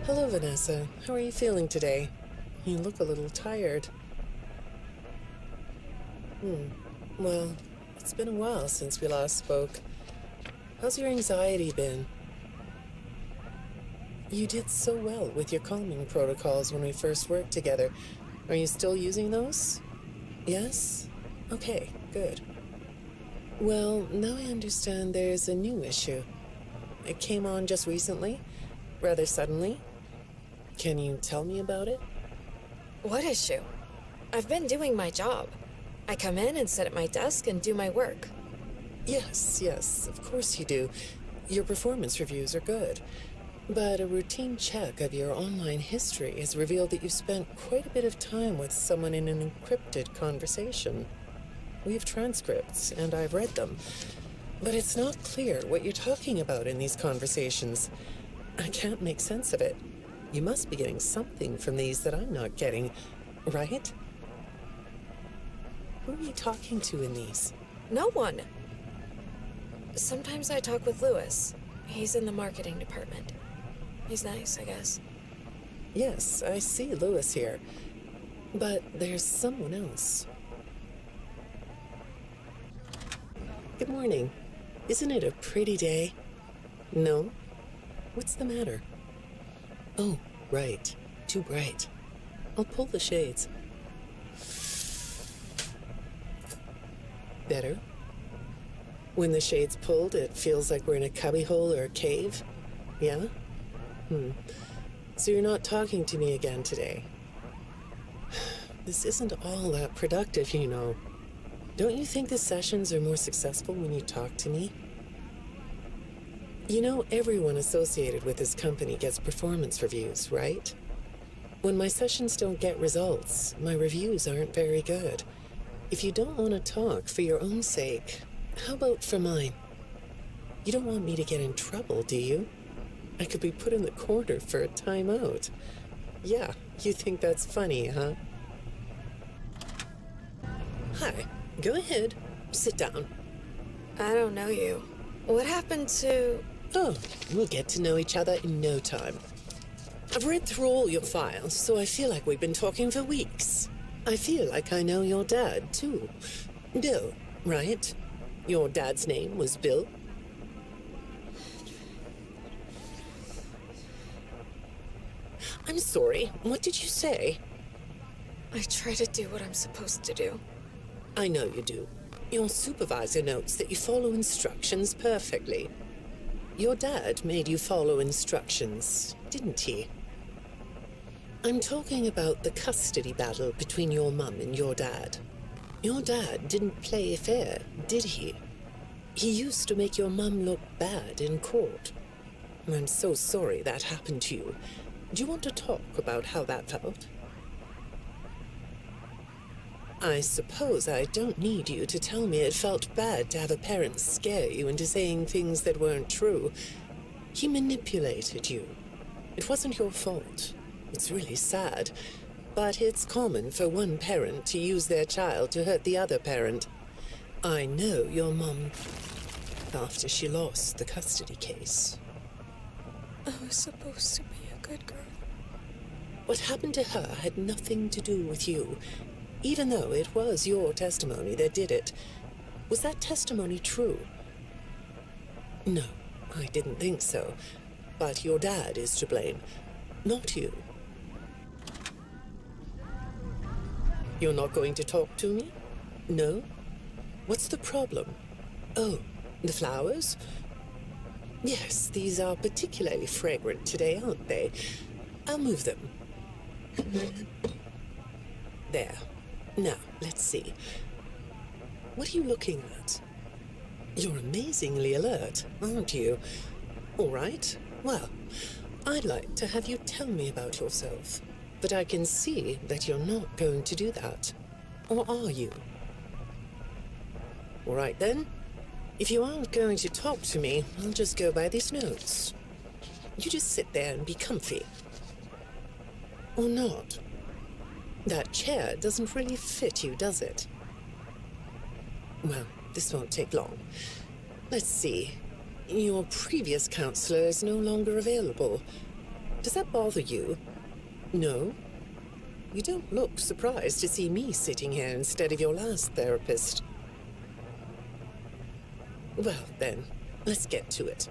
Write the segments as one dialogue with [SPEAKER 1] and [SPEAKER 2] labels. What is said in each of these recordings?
[SPEAKER 1] Hello, Vanessa. How are you feeling today? You look a little tired. Well, it's been a while since we last spoke. How's your anxiety been? You did so well with your calming protocols when we first worked together. Are you still using those? Yes? Okay, good. Well, now I understand there's a new issue. It came on just recently, rather suddenly. Can you tell me about it?
[SPEAKER 2] What issue? I've been doing my job. I come in and sit at my desk and do my work.
[SPEAKER 1] Yes, of course you do. Your performance reviews are good. But a routine check of your online history has revealed that you spent quite a bit of time with someone in an encrypted conversation. We have transcripts, and I've read them. But it's not clear what you're talking about in these conversations. I can't make sense of it. You must be getting something from these that I'm not getting, right? Who are you talking to in these?
[SPEAKER 2] No one. Sometimes I talk with Lewis. He's in the marketing department. He's nice, I guess.
[SPEAKER 1] Yes, I see Lewis here. But there's someone else. Good morning. Isn't it a pretty day? No? What's the matter? Oh, right. Too bright. I'll pull the shades. Better? When the shade's pulled, it feels like we're in a cubbyhole or a cave? Yeah? So you're not talking to me again today? This isn't all that productive, you know. Don't you think the sessions are more successful when you talk to me? You know, everyone associated with this company gets performance reviews, right? When my sessions don't get results, my reviews aren't very good. If you don't want to talk for your own sake, how about for mine? You don't want me to get in trouble, do you? I could be put in the corner for a timeout. Yeah, you think that's funny, huh? Hi, go ahead. Sit down.
[SPEAKER 2] I don't know you. What happened to...
[SPEAKER 1] Oh, we'll get to know each other in no time. I've read through all your files, so I feel like we've been talking for weeks. I feel like I know your dad, too. Bill, right? Your dad's name was Bill? I'm sorry, what did you say?
[SPEAKER 2] I try to do what I'm supposed to do.
[SPEAKER 1] I know you do. Your supervisor notes that you follow instructions perfectly. Your dad made you follow instructions, didn't he? I'm talking about the custody battle between your mum and your dad. Your dad didn't play fair, did he? He used to make your mum look bad in court. I'm so sorry that happened to you. Do you want to talk about how that felt? I suppose I don't need you to tell me it felt bad to have a parent scare you into saying things that weren't true. He manipulated you. It wasn't your fault. It's really sad. But it's common for one parent to use their child to hurt the other parent. I know your mum after she lost the custody case.
[SPEAKER 2] I was supposed to be a good girl.
[SPEAKER 1] What happened to her had nothing to do with you. Even though it was your testimony that did it. Was that testimony true? No, I didn't think so. But your dad is to blame, not you. You're not going to talk to me? No? What's the problem? Oh, the flowers? Yes, these are particularly fragrant today, aren't they? I'll move them. There. Now, let's see. What are you looking at? You're amazingly alert, aren't you? All right. Well, I'd like to have you tell me about yourself. But I can see that you're not going to do that. Or are you? All right, then. If you aren't going to talk to me, I'll just go by these notes. You just sit there and be comfy. Or not. That chair doesn't really fit you, does it? Well, this won't take long. Let's see. Your previous counselor is no longer available. Does that bother you? No? You don't look surprised to see me sitting here instead of your last therapist. Well, then, let's get to it.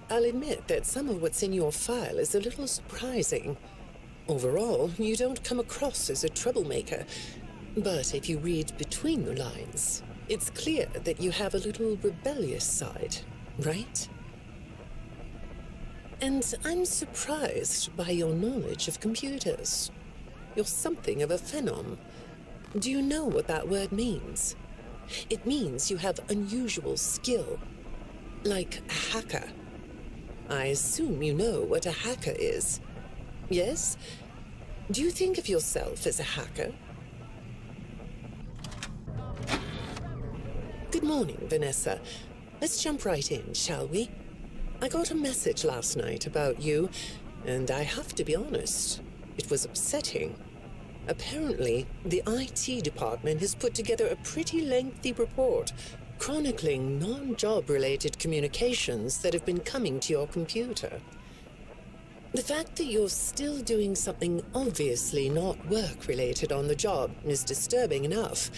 [SPEAKER 1] I'll admit that some of what's in your file is a little surprising. Overall, you don't come across as a troublemaker. But if you read between the lines, it's clear that you have a little rebellious side, right? And I'm surprised by your knowledge of computers. You're something of a phenom. Do you know what that word means? It means you have unusual skill, like a hacker. I assume you know what a hacker is. Yes? Do you think of yourself as a hacker? Good morning, Vanessa. Let's jump right in, shall we? I got a message last night about you, and I have to be honest, it was upsetting. Apparently, the IT department has put together a pretty lengthy report chronicling non-job-related communications that have been coming to your computer. The fact that you're still doing something obviously not work-related on the job is disturbing enough.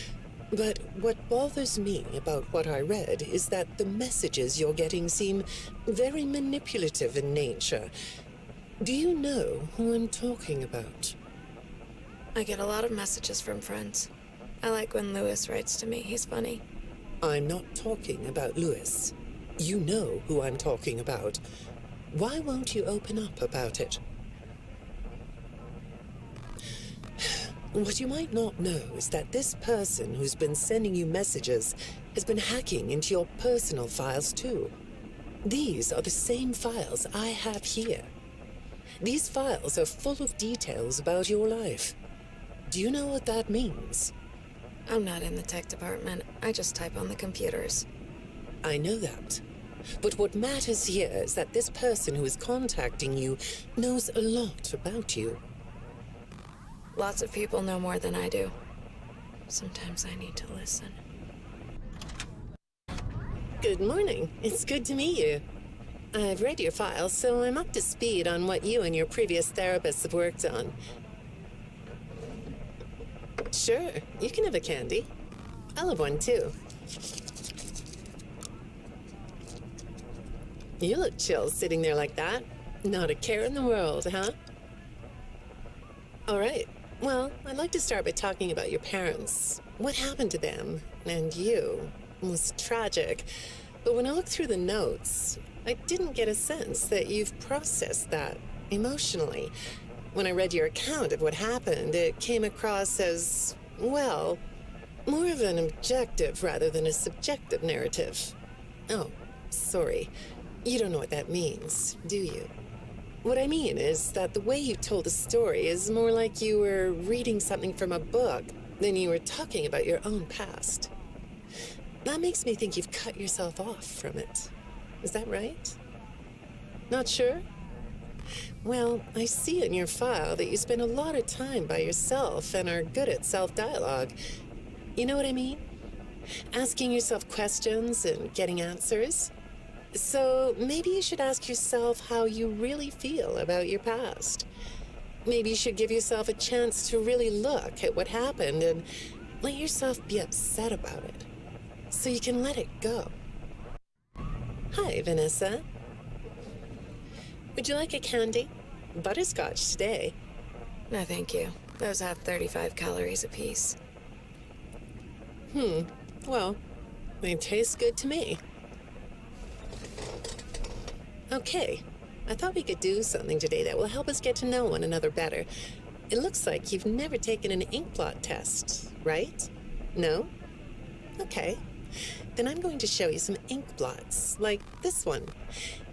[SPEAKER 1] But what bothers me about what I read is that the messages you're getting seem very manipulative in nature. Do you know who I'm talking about?
[SPEAKER 2] I get a lot of messages from friends. I like when Lewis writes to me. He's funny.
[SPEAKER 1] I'm not talking about Lewis. You know who I'm talking about. Why won't you open up about it? What you might not know is that this person who's been sending you messages has been hacking into your personal files too. These are the same files I have here. These files are full of details about your life. Do you know what that means?
[SPEAKER 2] I'm not in the tech department. I just type on the computers.
[SPEAKER 1] I know that. But what matters here is that this person who is contacting you knows a lot about you.
[SPEAKER 2] Lots of people know more than I do. Sometimes I need to listen.
[SPEAKER 1] Good morning. It's good to meet you. I've read your file, so I'm up to speed on what you and your previous therapists have worked on. Sure, you can have a candy. I'll have one too. You look chill sitting there like that. Not a care in the world, huh? All right. Well, I'd like to start by talking about your parents. What happened to them and you was tragic. But when I looked through the notes, I didn't get a sense that you've processed that emotionally. When I read your account of what happened, it came across as, well, more of an objective rather than a subjective narrative. Oh, sorry. You don't know what that means, do you? What I mean is that the way you told the story is more like you were reading something from a book than you were talking about your own past. That makes me think you've cut yourself off from it. Is that right? Not sure? Well, I see in your file that you spend a lot of time by yourself and are good at self-dialogue. You know what I mean? Asking yourself questions and getting answers. So maybe you should ask yourself how you really feel about your past. Maybe you should give yourself a chance to really look at what happened and let yourself be upset about it, so you can let it go. Hi, Vanessa. Would you like a candy? Butterscotch today.
[SPEAKER 2] No, thank you. Those have 35 calories apiece.
[SPEAKER 1] Well, they taste good to me. Okay, I thought we could do something today that will help us get to know one another better. It looks like you've never taken an ink blot test, right? No? Okay. Then I'm going to show you some ink blots, like this one.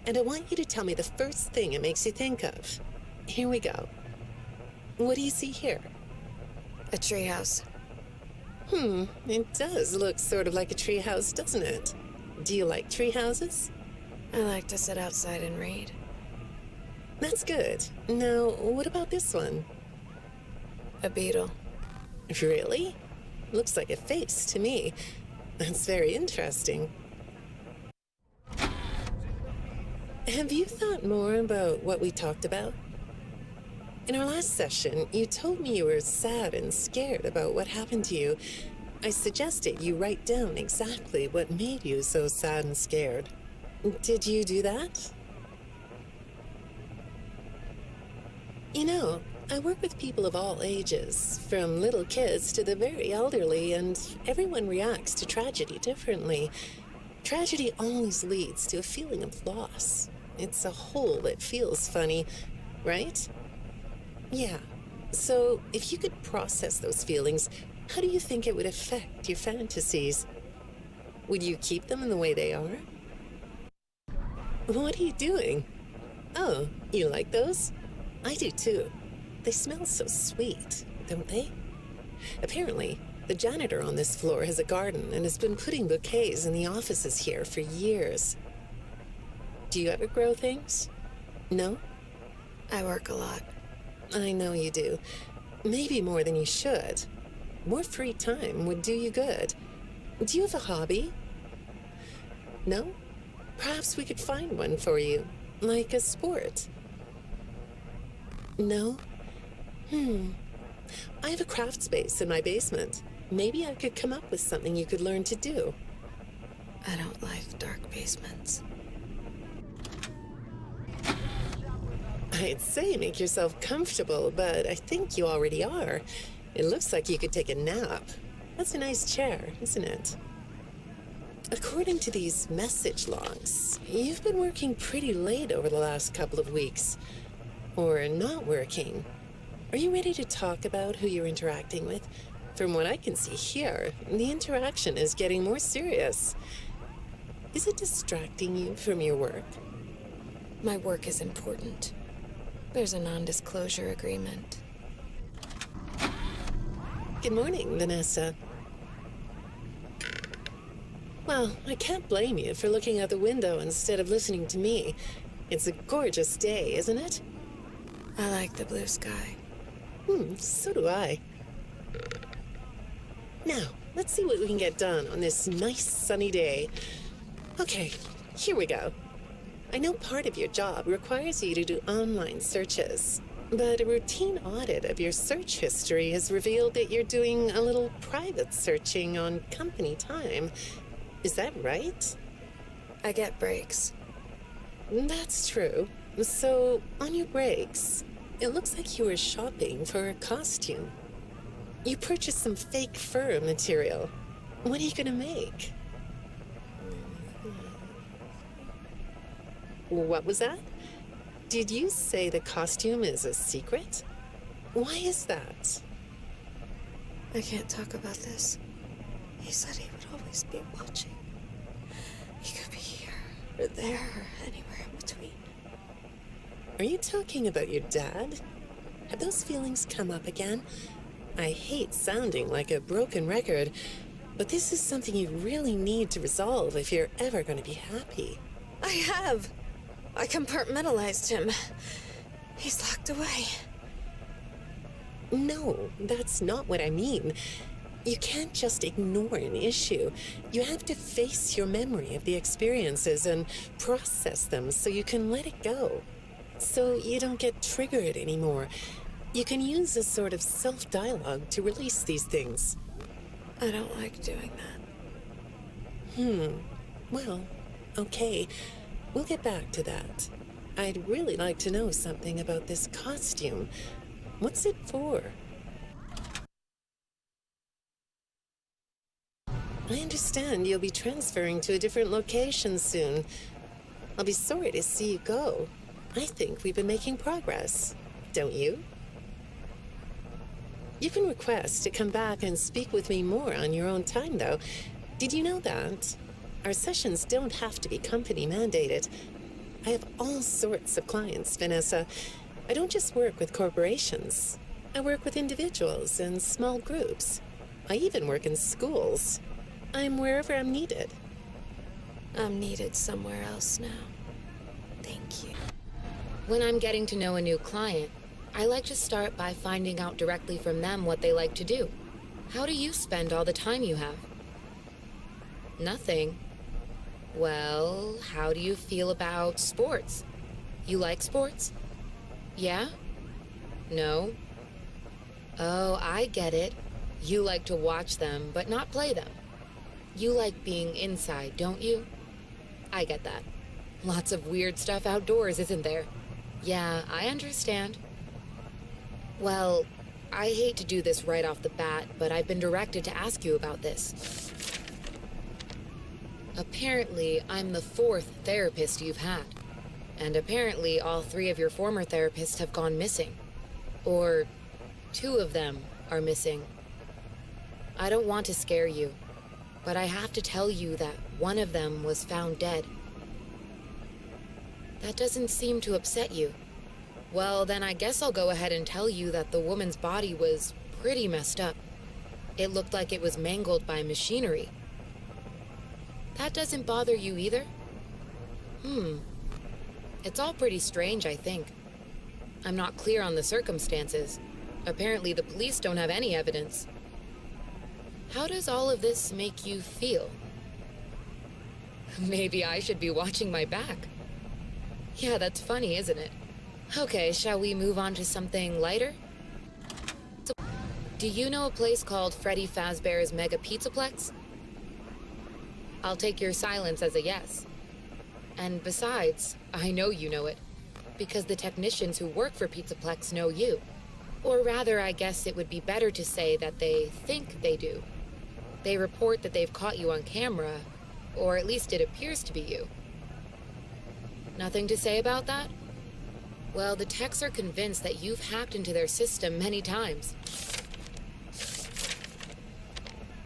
[SPEAKER 1] And I want you to tell me the first thing it makes you think of. Here we go. What do you see here?
[SPEAKER 2] A treehouse.
[SPEAKER 1] It does look sort of like a treehouse, doesn't it? Do you like treehouses?
[SPEAKER 2] I like to sit outside and read.
[SPEAKER 1] That's good. Now, what about this one?
[SPEAKER 2] A beetle.
[SPEAKER 1] Really? Looks like a face to me. That's very interesting. Have you thought more about what we talked about? In our last session, you told me you were sad and scared about what happened to you. I suggested you write down exactly what made you so sad and scared. Did you do that? You know, I work with people of all ages, from little kids to the very elderly, and everyone reacts to tragedy differently. Tragedy always leads to a feeling of loss. It's a hole that feels funny, right? Yeah. So, if you could process those feelings, how do you think it would affect your fantasies? Would you keep them in the way they are? What are you doing? Oh, you like those? I do too. They smell so sweet, don't they? Apparently, the janitor on this floor has a garden and has been putting bouquets in the offices here for years. Do you ever grow things? No?
[SPEAKER 2] I work a lot.
[SPEAKER 1] I know you do. Maybe more than you should. More free time would do you good. Do you have a hobby? No? Perhaps we could find one for you, like a sport. No? I have a craft space in my basement. Maybe I could come up with something you could learn to do.
[SPEAKER 2] I don't like dark basements.
[SPEAKER 1] I'd say make yourself comfortable, but I think you already are. It looks like you could take a nap. That's a nice chair, isn't it? According to these message logs, you've been working pretty late over the last couple of weeks. Or not working. Are you ready to talk about who you're interacting with? From what I can see here, the interaction is getting more serious. Is it distracting you from your work?
[SPEAKER 2] My work is important. There's a non-disclosure agreement.
[SPEAKER 1] Good morning, Vanessa. Well, I can't blame you for looking out the window instead of listening to me. It's a gorgeous day, isn't it?
[SPEAKER 2] I like the blue sky.
[SPEAKER 1] So do I. Now, let's see what we can get done on this nice sunny day. Okay, here we go. I know part of your job requires you to do online searches, but a routine audit of your search history has revealed that you're doing a little private searching on company time. Is that right?
[SPEAKER 2] I get breaks.
[SPEAKER 1] That's true. So, on your breaks, it looks like you were shopping for a costume. You purchased some fake fur material. What are you gonna make? What was that? Did you say the costume is a secret? Why is that?
[SPEAKER 2] I can't talk about this. He said he would always be watching. He could be here, or there, or anywhere in between.
[SPEAKER 1] Are you talking about your dad? Have those feelings come up again? I hate sounding like a broken record, but this is something you really need to resolve if you're ever going to be happy.
[SPEAKER 2] I have. I compartmentalized him. He's locked away.
[SPEAKER 1] No, that's not what I mean. You can't just ignore an issue. You have to face your memory of the experiences and process them so you can let it go. So you don't get triggered anymore. You can use a sort of self-dialogue to release these things.
[SPEAKER 2] I don't like doing that.
[SPEAKER 1] Well, okay. We'll get back to that. I'd really like to know something about this costume. What's it for? I understand you'll be transferring to a different location soon. I'll be sorry to see you go. I think we've been making progress, don't you? You can request to come back and speak with me more on your own time, though. Did you know that? Our sessions don't have to be company mandated. I have all sorts of clients, Vanessa. I don't just work with corporations. I work with individuals and small groups. I even work in schools. I'm wherever I'm needed.
[SPEAKER 2] I'm needed somewhere else now. Thank you.
[SPEAKER 3] When I'm getting to know a new client, I like to start by finding out directly from them what they like to do. How do you spend all the time you have? Nothing. Well, how do you feel about sports? You like sports? Yeah? No? Oh, I get it. You like to watch them, but not play them. You like being inside, don't you? I get that. Lots of weird stuff outdoors, isn't there? Yeah, I understand. Well, I hate to do this right off the bat, but I've been directed to ask you about this. Apparently, I'm the 4th therapist you've had. And apparently, all 3 of your former therapists have gone missing. Or 2 of them are missing. I don't want to scare you, but I have to tell you that one of them was found dead. That doesn't seem to upset you. Well, then I guess I'll go ahead and tell you that the woman's body was pretty messed up. It looked like it was mangled by machinery. That doesn't bother you either? It's all pretty strange, I think. I'm not clear on the circumstances. Apparently the police don't have any evidence. How does all of this make you feel? Maybe I should be watching my back. Yeah, that's funny, isn't it? Okay, shall we move on to something lighter? So, do you know a place called Freddy Fazbear's Mega Pizzaplex? I'll take your silence as a yes. And besides, I know you know it, because the technicians who work for Pizzaplex know you. Or rather, I guess it would be better to say that they think they do. They report that they've caught you on camera, or at least it appears to be you. Nothing to say about that? Well, the techs are convinced that you've hacked into their system many times.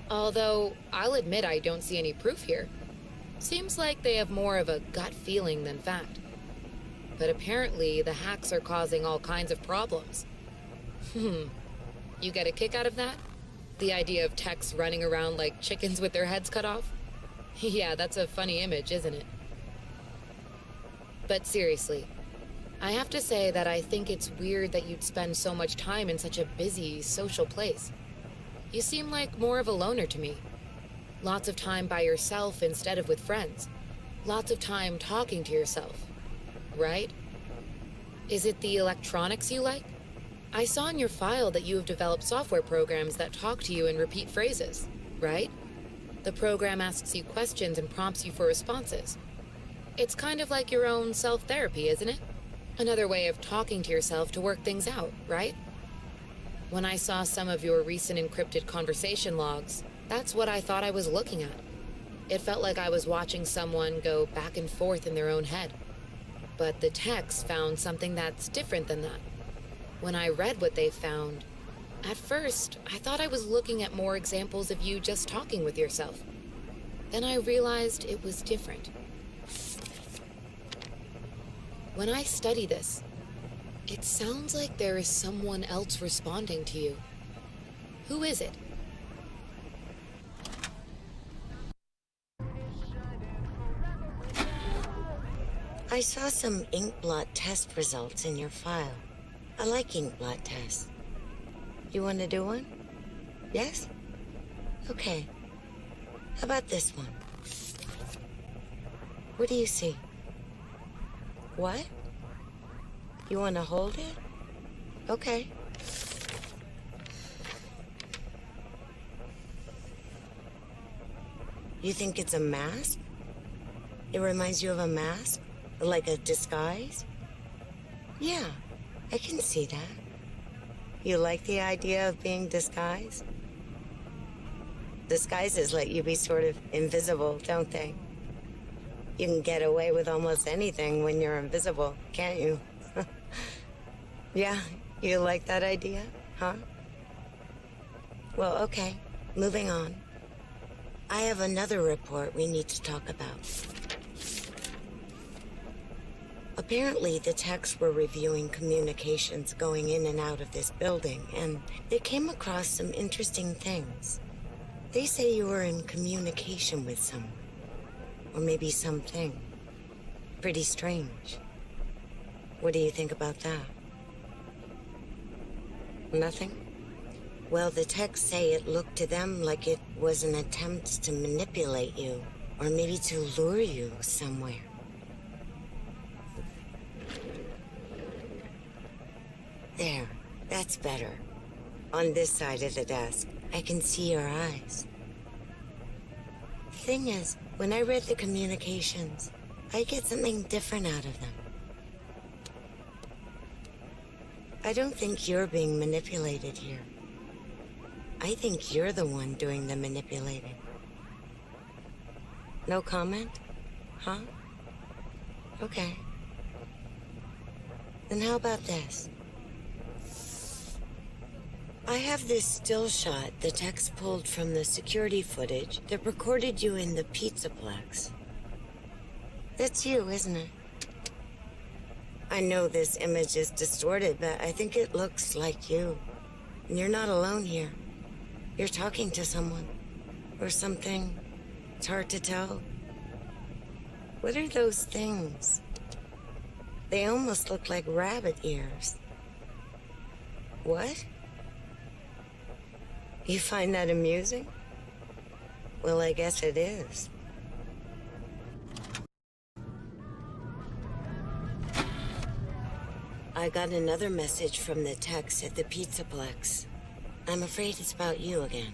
[SPEAKER 3] Although, I'll admit I don't see any proof here. Seems like they have more of a gut feeling than fact. But apparently, the hacks are causing all kinds of problems. You get a kick out of that? The idea of techs running around like chickens with their heads cut off? Yeah, that's a funny image, isn't it? But seriously, I have to say that I think it's weird that you'd spend so much time in such a busy, social place. You seem like more of a loner to me. Lots of time by yourself instead of with friends. Lots of time talking to yourself. Right? Is it the electronics you like? I saw in your file that you have developed software programs that talk to you in repeat phrases, right? The program asks you questions and prompts you for responses. It's kind of like your own self-therapy, isn't it? Another way of talking to yourself to work things out, right? When I saw some of your recent encrypted conversation logs, that's what I thought I was looking at. It felt like I was watching someone go back and forth in their own head. But the techs found something that's different than that. When I read what they found, at first, I thought I was looking at more examples of you just talking with yourself. Then I realized it was different. When I study this, it sounds like there is someone else responding to you. Who is it?
[SPEAKER 4] I saw some ink blot test results in your file. I like ink blot tests. You want to do one? Yes? Okay. How about this one? What do you see? What? You want to hold it? Okay. You think it's a mask? It reminds you of a mask? Like a disguise? Yeah, I can see that. You like the idea of being disguised? Disguises let you be sort of invisible, don't they? You can get away with almost anything when you're invisible, can't you? Yeah, you like that idea, huh? Well, okay, moving on. I have another report we need to talk about. Apparently, the techs were reviewing communications going in and out of this building, and they came across some interesting things. They say you were in communication with someone. Or maybe something. Pretty strange. What do you think about that? Nothing? Well, the techs say it looked to them like it was an attempt to manipulate you. Or maybe to lure you somewhere. There, that's better. On this side of the desk, I can see your eyes. The thing is, when I read the communications, I get something different out of them. I don't think you're being manipulated here. I think you're the one doing the manipulating. No comment? Huh? Okay. Then how about this? I have this still shot the techs pulled from the security footage that recorded you in the Pizzaplex. That's you, isn't it? I know this image is distorted, but I think it looks like you. And you're not alone here. You're talking to someone. Or something. It's hard to tell. What are those things? They almost look like rabbit ears. What? You find that amusing? Well, I guess it is. I got another message from the techs at the Pizzaplex. I'm afraid it's about you again.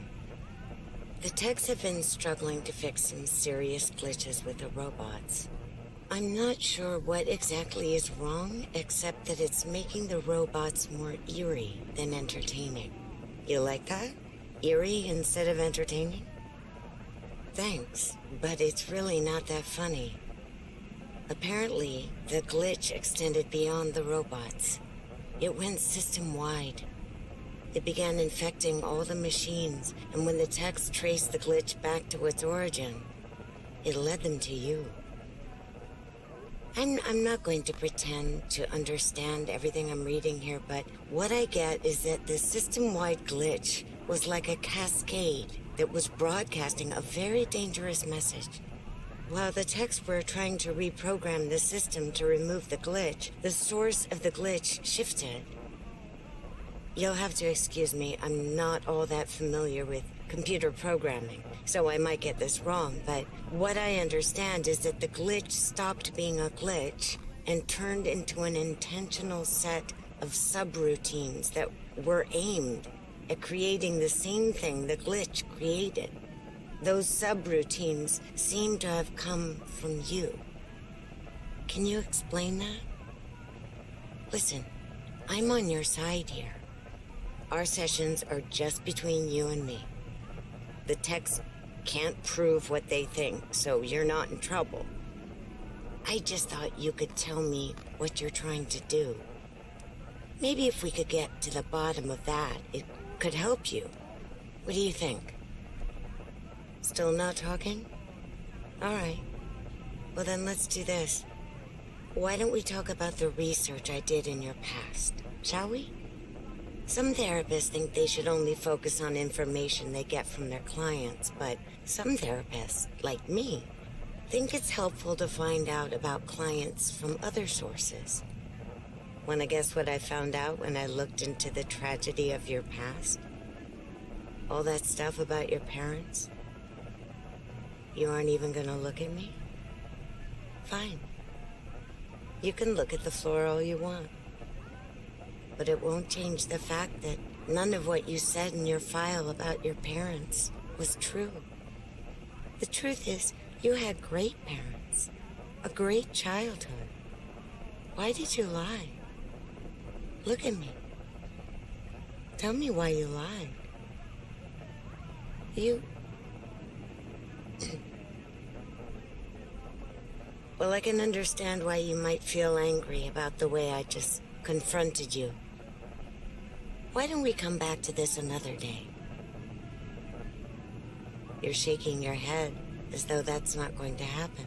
[SPEAKER 4] The techs have been struggling to fix some serious glitches with the robots. I'm not sure what exactly is wrong, except that it's making the robots more eerie than entertaining. You like that? Eerie instead of entertaining? Thanks, but it's really not that funny. Apparently, the glitch extended beyond the robots. It went system-wide. It began infecting all the machines, and when the techs traced the glitch back to its origin, it led them to you. I'm not going to pretend to understand everything I'm reading here, but what I get is that the system-wide glitch was like a cascade that was broadcasting a very dangerous message. While the techs were trying to reprogram the system to remove the glitch, the source of the glitch shifted. You'll have to excuse me, I'm not all that familiar with computer programming, so I might get this wrong, but what I understand is that the glitch stopped being a glitch and turned into an intentional set of subroutines that were aimed at creating the same thing the glitch created. Those subroutines seem to have come from you. Can you explain that? Listen, I'm on your side here. Our sessions are just between you and me. The techs can't prove what they think, so you're not in trouble. I just thought you could tell me what you're trying to do. Maybe if we could get to the bottom of that, it could help you. What do you think? Still not talking? All right. Well, then let's do this. Why don't we talk about the research I did in your past, shall we? Some therapists think they should only focus on information they get from their clients, but some therapists, like me, think it's helpful to find out about clients from other sources. Want to guess what I found out when I looked into the tragedy of your past? All that stuff about your parents? You aren't even gonna look at me? Fine. You can look at the floor all you want. But it won't change the fact that none of what you said in your file about your parents was true. The truth is, you had great parents, a great childhood. Why did you lie? Look at me. Tell me why you lied. Well, I can understand why you might feel angry about the way I just confronted you. Why don't we come back to this another day? You're shaking your head as though that's not going to happen.